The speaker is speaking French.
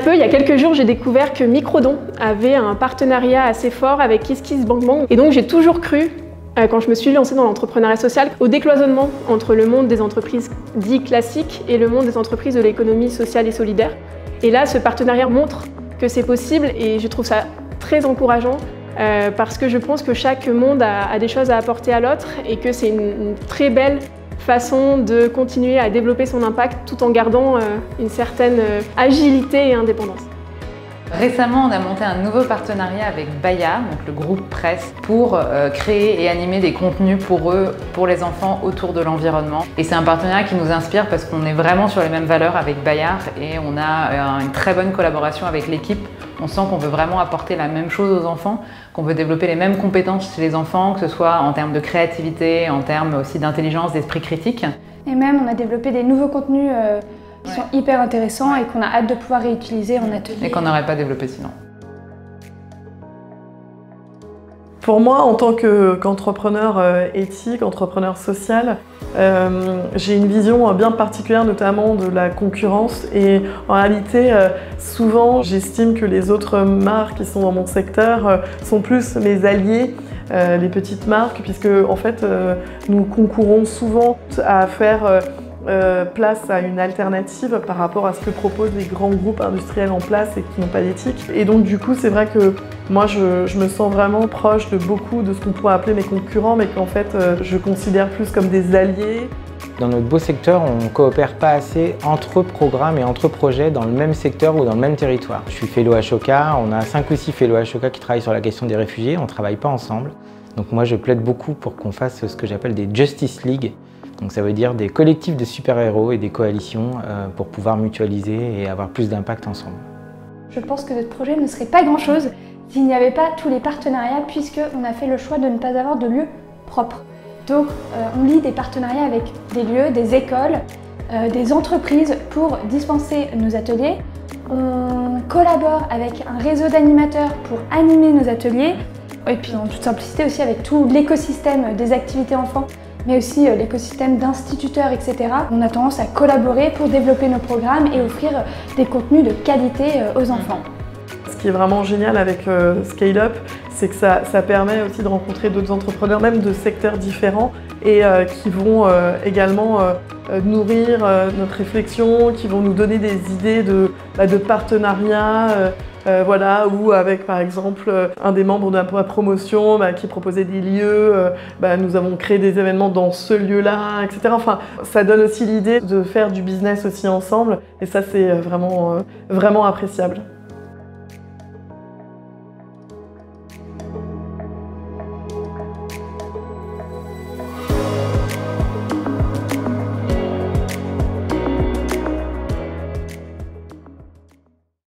peu, il y a quelques jours, j'ai découvert que Microdon avait un partenariat assez fort avec KissKissBankBank. Et donc j'ai toujours cru, quand je me suis lancée dans l'entrepreneuriat social, au décloisonnement entre le monde des entreprises dit classiques et le monde des entreprises de l'économie sociale et solidaire. Et là, ce partenariat montre que c'est possible et je trouve ça très encourageant parce que je pense que chaque monde a des choses à apporter à l'autre et que c'est une très belle façon de continuer à développer son impact tout en gardant une certaine agilité et indépendance. Récemment, on a monté un nouveau partenariat avec Baya, donc le groupe Presse, pour créer et animer des contenus pour eux, pour les enfants, autour de l'environnement. Et c'est un partenariat qui nous inspire parce qu'on est vraiment sur les mêmes valeurs avec Bayard et on a une très bonne collaboration avec l'équipe. On sent qu'on veut vraiment apporter la même chose aux enfants, qu'on veut développer les mêmes compétences chez les enfants, que ce soit en termes de créativité, en termes aussi d'intelligence, d'esprit critique. Et même, on a développé des nouveaux contenus qui sont hyper intéressants et qu'on a hâte de pouvoir réutiliser en atelier. Et qu'on n'aurait pas développé sinon. Pour moi, en tant qu'entrepreneur éthique, entrepreneur social, j'ai une vision bien particulière notamment de la concurrence et en réalité, souvent, j'estime que les autres marques qui sont dans mon secteur sont plus mes alliés, les petites marques, puisque en fait, nous concourons souvent à faire place à une alternative par rapport à ce que proposent les grands groupes industriels en place et qui n'ont pas d'éthique. Et donc du coup, c'est vrai que moi, je me sens vraiment proche de beaucoup de ce qu'on pourrait appeler mes concurrents, mais qu'en fait, je considère plus comme des alliés. Dans notre beau secteur, on ne coopère pas assez entre programmes et entre projets dans le même secteur ou dans le même territoire. Je suis fellow Ashoka, on a 5 ou 6 fellow Ashoka qui travaillent sur la question des réfugiés, on ne travaille pas ensemble. Donc moi, je plaide beaucoup pour qu'on fasse ce que j'appelle des Justice League. Donc ça veut dire des collectifs de super-héros et des coalitions pour pouvoir mutualiser et avoir plus d'impact ensemble. Je pense que notre projet ne serait pas grand-chose s'il n'y avait pas tous les partenariats puisqu'on a fait le choix de ne pas avoir de lieu propre. Donc on lie des partenariats avec des lieux, des écoles, des entreprises pour dispenser nos ateliers. On collabore avec un réseau d'animateurs pour animer nos ateliers. Et puis en toute simplicité aussi avec tout l'écosystème des activités enfants, mais aussi l'écosystème d'instituteurs, etc. On a tendance à collaborer pour développer nos programmes et offrir des contenus de qualité aux enfants. Ce qui est vraiment génial avec Scale Up, c'est que ça permet aussi de rencontrer d'autres entrepreneurs, même de secteurs différents, et qui vont également nourrir notre réflexion, qui vont nous donner des idées de partenariat. Voilà, ou avec par exemple un des membres de la promotion qui proposait des lieux, nous avons créé des événements dans ce lieu-là, etc. Enfin, ça donne aussi l'idée de faire du business aussi ensemble et ça c'est vraiment appréciable.